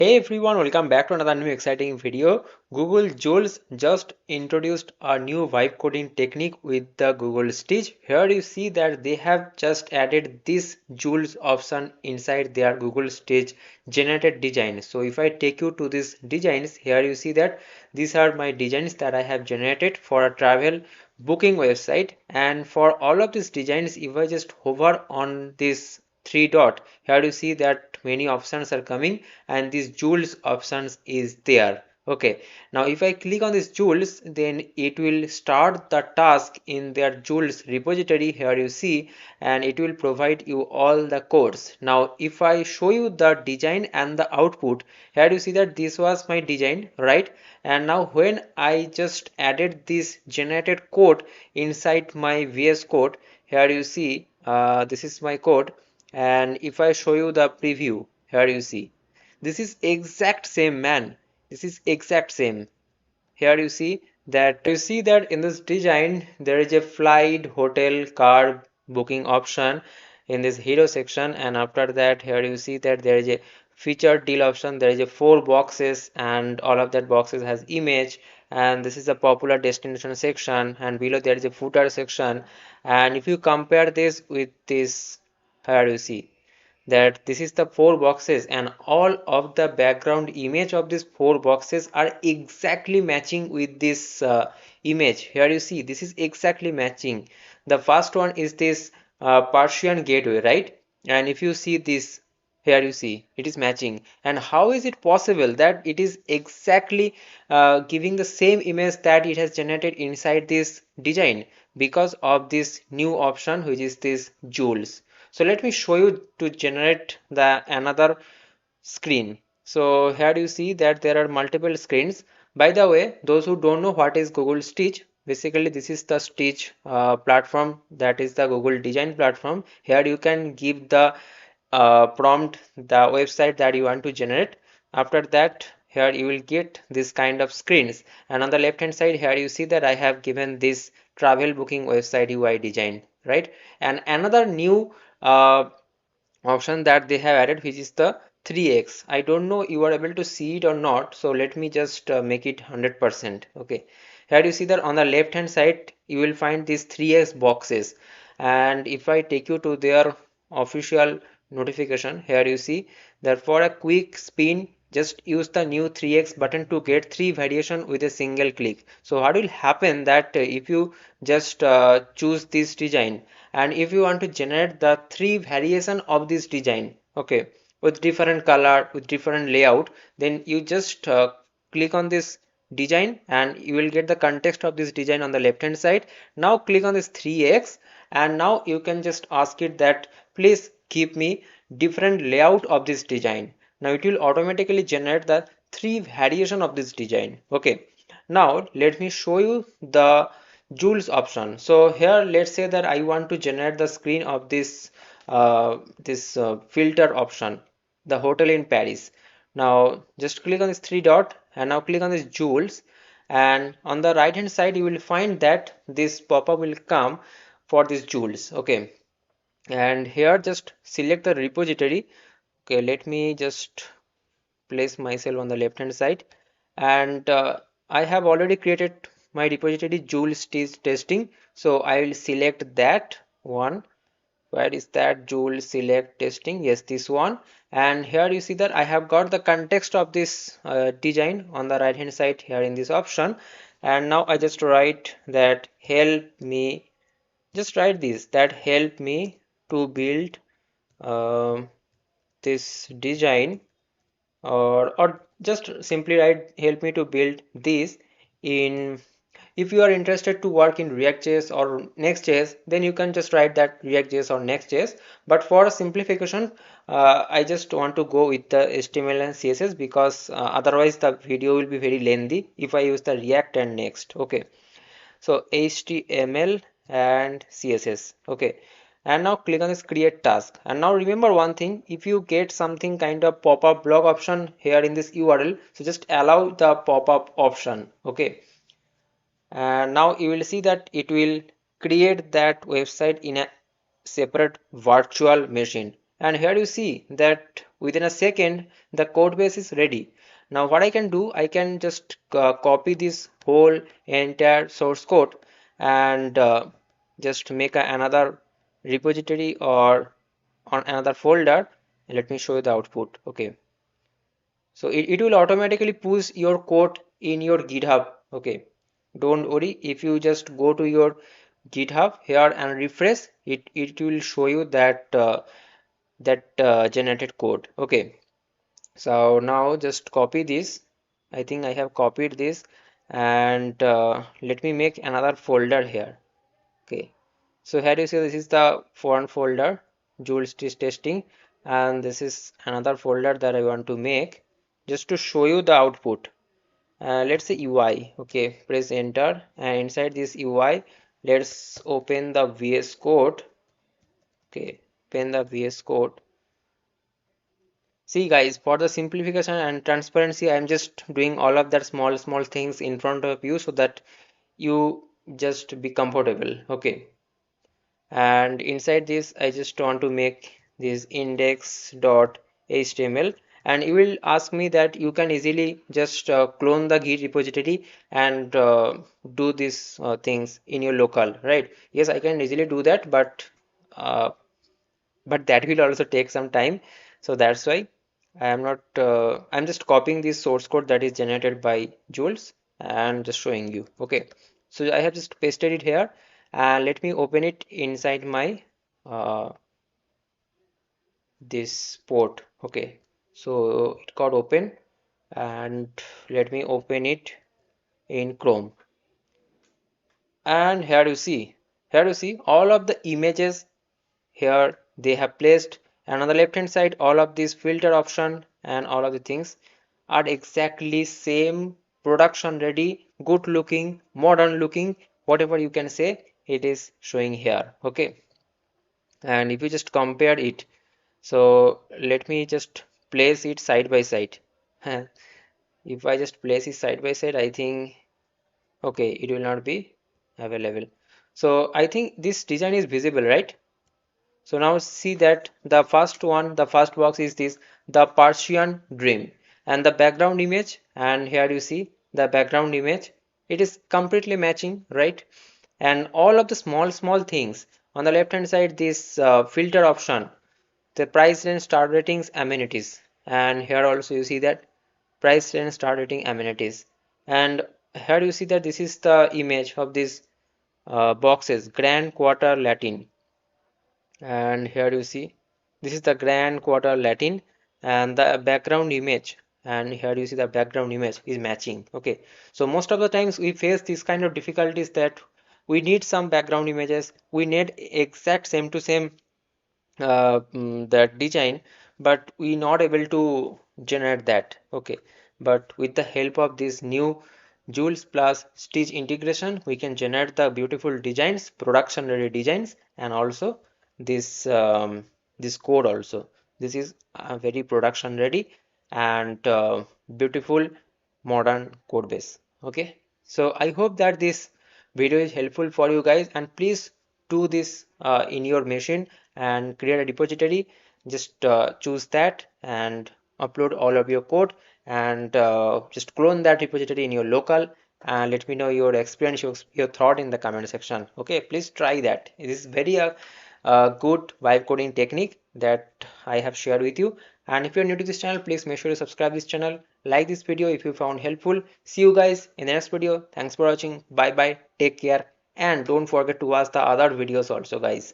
Hey everyone, welcome back to another new exciting video. Google Jules just introduced a new vibe coding technique with the Google Stitch. Here you see that they have just added this Jules option inside their Google Stitch generated design. So if I take you to these designs, here you see that these are my designs that I have generated for a travel booking website. And for all of these designs, if I just hover on this three dot, here you see that many options are coming and this Jules options is there. Okay, now if I click on this Jules, then it will start the task in their Jules repository. Here you see, and it will provide you all the codes. Now if I show you the design and the output, here you see that this was my design, right? And now when I just added this generated code inside my VS Code, here you see this is my code, and if I show you the preview, here you see this is exact same, man. This is exact same. Here you see that in this design there is a flight, hotel, car booking option in this hero section, and after that here you see that there is a featured deal option. There is a four boxes and all of that boxes has image, and this is a popular destination section, and below there is a footer section. And if you compare this with this, here you see that this is the four boxes, and all of the background image of these four boxes are exactly matching with this image. Here you see this is exactly matching. The first one is this Persian gateway, right? And if you see this, here you see it is matching. And how is it possible that it is exactly giving the same image that it has generated inside this design? Because of this new option, which is this Jules. So let me show you to generate the another screen. So here you see that there are multiple screens. By the way, those who don't know what is Google Stitch, basically this is the Stitch platform, that is the Google design platform. Here you can give the prompt, the website that you want to generate. After that, here you will get this kind of screens, and on the left hand side here you see that I have given this travel booking website UI design, right? And another new option that they have added, which is the 3x. I don't know you are able to see it or not, so let me just make it 100%. Okay, here you see that on the left hand side you will find these 3x boxes, and if I take you to their official notification, here you see that for a quick spin just use the new 3x button to get three variation with a single click. So what will happen that if you just choose this design, and if you want to generate the three variation of this design, okay, with different color, with different layout, then you just click on this design and you will get the context of this design on the left hand side. Now click on this 3x, and now you can just ask it that please give me different layout of this design. Now it will automatically generate the three variation of this design. Okay, now let me show you the Jules option. So here let's say that I want to generate the screen of this filter option, the hotel in Paris. Now just click on this three dot and now click on this Jules, and on the right hand side you will find that this pop-up will come for this Jules. Okay, and here just select the repository. Okay, let me just place myself on the left hand side, and I have already created my repository Joule testing, so I will select that one. Where is that? Joule select testing, yes, this one. And here you see that I have got the context of this design on the right hand side here in this option. And now I just write that help me, just write this, that help me to build um this design, or just simply write help me to build this in. If you are interested to work in React.js or Next.js, then you can just write that React.js or Next.js. But for a simplification, I just want to go with the HTML and CSS, because otherwise the video will be very lengthy if I use the React and Next. Okay, so HTML and CSS. Okay, and now click on this create task. And now remember one thing, if you get something kind of pop-up blog option here in this URL, so just allow the pop-up option. Okay, and now you will see that it will create that website in a separate virtual machine. And here you see that within a second the code base is ready. Now what I can do, I can just copy this whole entire source code and just make another repository or on another folder. Let me show you the output. Okay, so it will automatically push your code in your GitHub. Okay, don't worry, if you just go to your GitHub here and refresh it, it will show you that generated code. Okay, so now just copy this. I think I have copied this, and let me make another folder here. Okay, so here you see this is the one folder, Jules is testing, and this is another folder that I want to make just to show you the output. Let's say UI. Okay, press enter, and inside this UI, let's open the VS Code. Okay, open the VS Code. See guys, for the simplification and transparency, I'm just doing all of that small things in front of you so that you just be comfortable. Okay, and inside this I just want to make this index.html, and you will ask me that you can easily just clone the Git repository and do these things in your local, right? Yes, I can easily do that, uh, but that will also take some time, so that's why I am not I'm just copying this source code that is generated by Jules and just showing you. Okay, so I have just pasted it here, and let me open it inside my uh, this port. Okay, so it got open, and let me open it in Chrome, and here you see all of the images. Here they have placed, and on the left hand side all of these filter option and all of the things are exactly same, production ready, good looking, modern looking, whatever you can say, it is showing here. Okay, and if you just compare it, so let me just place it side by side. If I just place it side by side, I think okay, it will not be available. So I think this design is visible, right? So now see that the first one, the first box is this, the Persian dream, and the background image, and here you see the background image. It is completely matching, right? And all of the small things on the left hand side, this filter option, the price range, star ratings, amenities, and here also you see that price range, star rating, amenities, and here you see that this is the image of these boxes, Grand Quarter Latin, and here you see this is the Grand Quarter Latin, and the background image, and here you see the background image is matching. Okay, so most of the times we face this kind of difficulties that we need some background images, we need exact same to same that design, but we not able to generate that. Okay, but with the help of this new Jules plus Stitch integration, we can generate the beautiful designs, production ready designs, and also this code also. This is very production ready and beautiful modern code base. Okay, so I hope that this video is helpful for you guys, and please do this in your machine and create a repository. Just choose that and upload all of your code, and just clone that repository in your local, and let me know your experience, your thought in the comment section. Okay, please try that. It is very good vibe coding technique that I have shared with you. And if you're new to this channel, please make sure to subscribe this channel, like this video if you found helpful. See you guys in the next video. Thanks for watching. Bye bye, take care, and don't forget to watch the other videos also guys.